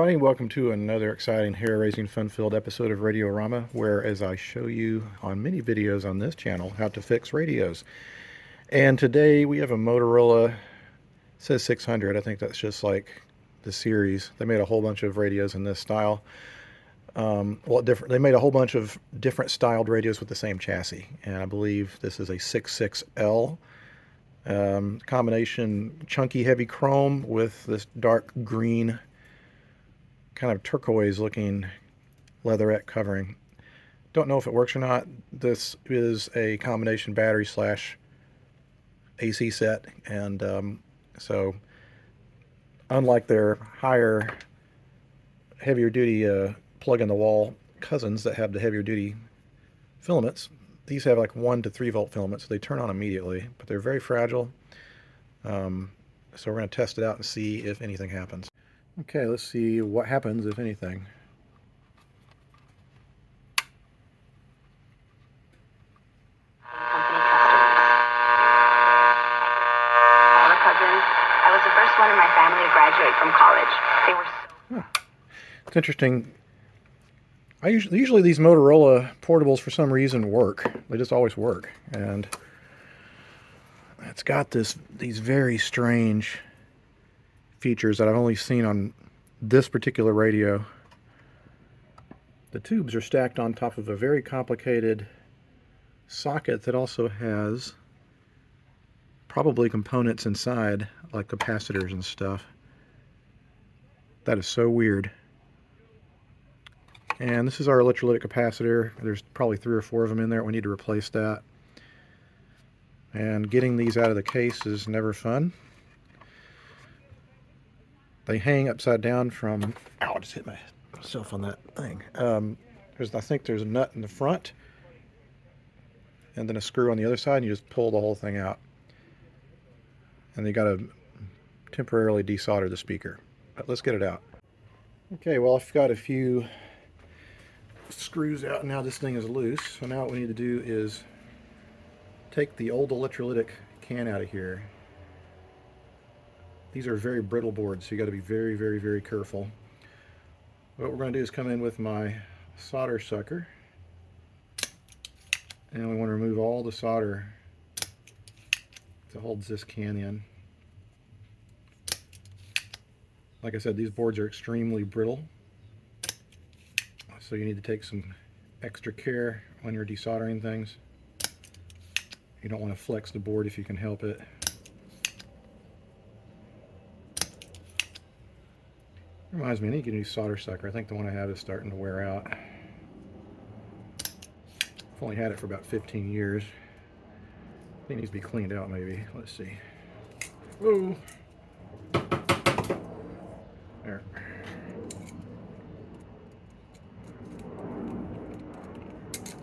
everybody. Welcome to another exciting, hair-raising, fun-filled episode of Radiorama, where as I show you on many videos on this channel how to fix radios. And today we have a Motorola, it says 600, I think that's just like the series. They made a whole bunch of radios in this style. They made a whole bunch of different styled radios with the same chassis, and I believe this is a 66L. Combination chunky heavy chrome with this dark green kind of turquoise looking leatherette covering. Don't know if it works or not. This is a combination battery slash AC set, and so unlike their higher, heavier duty plug in the wall cousins that have the heavier duty filaments, these have like 1 to 3 volt filaments, so they turn on immediately, but they're very fragile. So we're going to test it out and see if anything happens. Okay, let's see what happens if anything. I was the first one in my family to graduate from college. They were so... It's interesting. Usually these Motorola portables for some reason work. They just always work, and it's got these very strange features that I've only seen on this particular radio. The tubes are stacked on top of a very complicated socket that also has probably components inside, like capacitors and stuff. That is so weird. And this is our electrolytic capacitor. There's probably 3 or 4 of them in there. We need to replace that. And getting these out of the case is never fun. They hang upside down from... Ow, I just hit myself on that thing. I think there's a nut in the front, and then a screw on the other side, and you just pull the whole thing out. And you got to temporarily desolder the speaker. But let's get it out. Okay, well, I've got a few screws out, and now this thing is loose. So now what we need to do is take the old electrolytic can out of here. These are very brittle boards, so you got to be very, very, very careful. What we're going to do is come in with my solder sucker, and we want to remove all the solder that holds this can in. Like I said, these boards are extremely brittle, so you need to take some extra care when you're desoldering things. You don't want to flex the board if you can help it. Reminds me, I need to get a new solder sucker. I think the one I have is starting to wear out. I've only had it for about 15 years. I think it needs to be cleaned out maybe. Let's see. Whoa! There.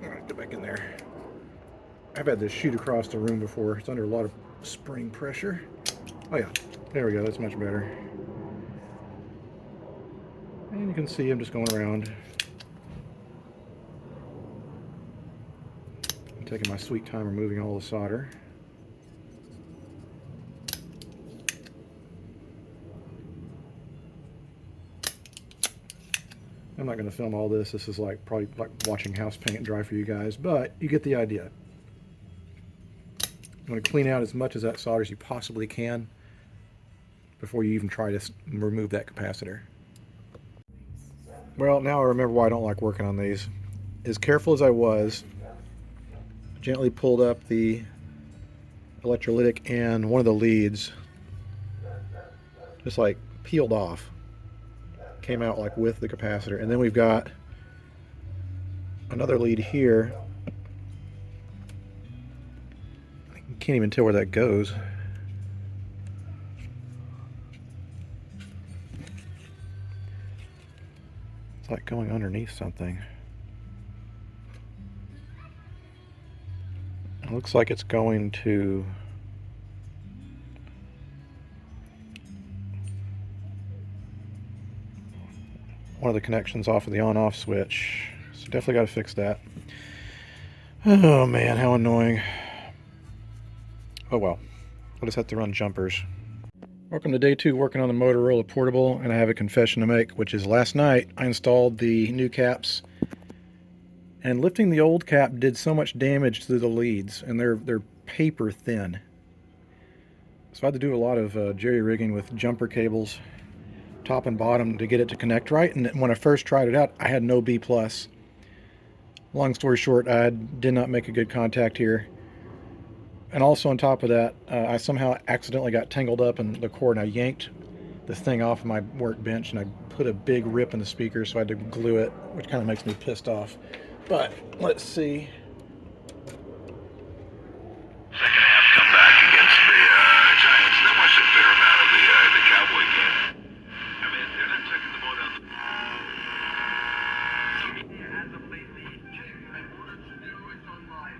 Alright, get back in there. I've had this shoot across the room before. It's under a lot of spring pressure. Oh yeah, there we go. That's much better. And you can see I'm just going around. I'm taking my sweet time removing all the solder. I'm not going to film all this. This is probably like watching house paint dry for you guys, but you get the idea. You want to clean out as much of that solder as you possibly can before you even try to remove that capacitor. Well, now I remember why I don't like working on these. As careful as I was, I gently pulled up the electrolytic, and one of the leads just like peeled off. Came out like with the capacitor. And then we've got another lead here. I can't even tell where that goes. It's like going underneath something. It looks like it's going to one of the connections off of the on-off switch. So definitely got to fix that. Oh man, how annoying. Oh well, I'll just have to run jumpers. Welcome to day 2 working on the Motorola Portable, and I have a confession to make, which is last night I installed the new caps, and lifting the old cap did so much damage to the leads, and they're paper thin. So I had to do a lot of jerry-rigging with jumper cables, top and bottom, to get it to connect right, and when I first tried it out, I had no B+. Long story short, I did not make a good contact here. And also on top of that, I somehow accidentally got tangled up in the cord, and I yanked the thing off my workbench, and I put a big rip in the speaker, so I had to glue it, which kind of makes me pissed off. But let's see. Second half comeback against the Giants. That was a fair amount of the Cowboy game. I mean, they're not checking the ball down the...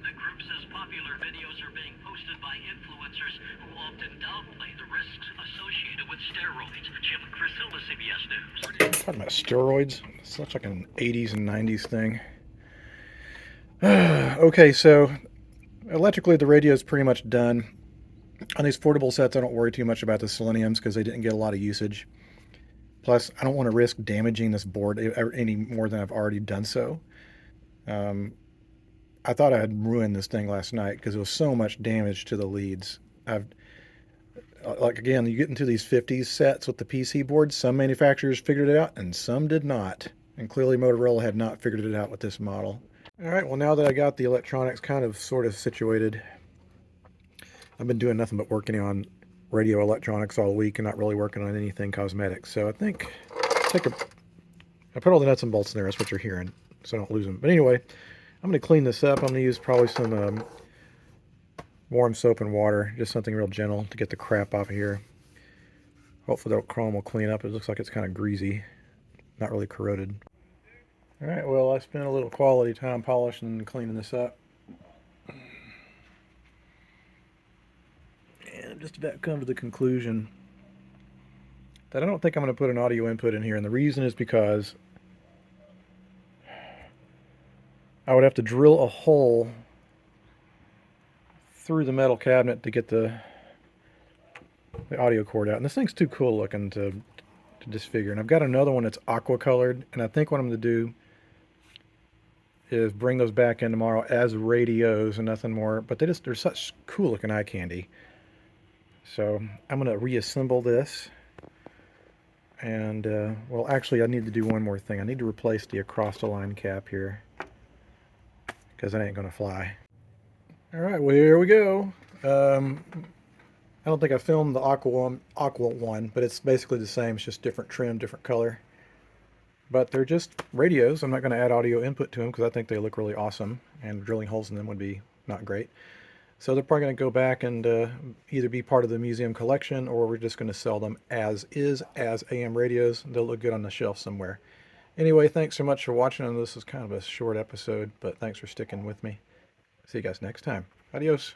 The group says popular videos are being posted by influencers who often downplay the risks associated with steroids. Jim Crisilla, CBS News. Talking about steroids. It's such like an 80s and 90s thing. Okay, so electrically the radio is pretty much done. On these portable sets, I don't worry too much about the seleniums because they didn't get a lot of usage. Plus, I don't want to risk damaging this board any more than I've already done so. I thought I had ruined this thing last night because there was so much damage to the leads. Like again, you get into these 50s sets with the PC boards, some manufacturers figured it out and some did not. And clearly Motorola had not figured it out with this model. All right, well, now that I got the electronics kind of sort of situated, I've been doing nothing but working on radio electronics all week and not really working on anything cosmetic. So I think I put all the nuts and bolts in there. That's what you're hearing, so I don't lose them. But anyway, I'm going to clean this up. I'm going to use probably some warm soap and water, just something real gentle to get the crap off of here. Hopefully the chrome will clean up. It looks like it's kind of greasy, not really corroded. All right, well, I spent a little quality time polishing and cleaning this up. And I've just about come to the conclusion that I don't think I'm going to put an audio input in here. And the reason is because I would have to drill a hole through the metal cabinet to get the audio cord out. And this thing's too cool looking to disfigure. And I've got another one that's aqua colored, and I think what I'm going to do is bring those back in tomorrow as radios and nothing more. But they're such cool looking eye candy. So I'm going to reassemble this. And, well, actually, I need to do one more thing. I need to replace the across-the-line cap here, because that ain't going to fly. All right, well, here we go. I don't think I filmed the aqua one, but it's basically the same. It's just different trim, different color. But they're just radios. I'm not going to add audio input to them because I think they look really awesome, and drilling holes in them would be not great. So they're probably going to go back and either be part of the museum collection, or we're just going to sell them as AM radios. They'll look good on the shelf somewhere. Anyway, thanks so much for watching. And this is kind of a short episode, but thanks for sticking with me. See you guys next time. Adios.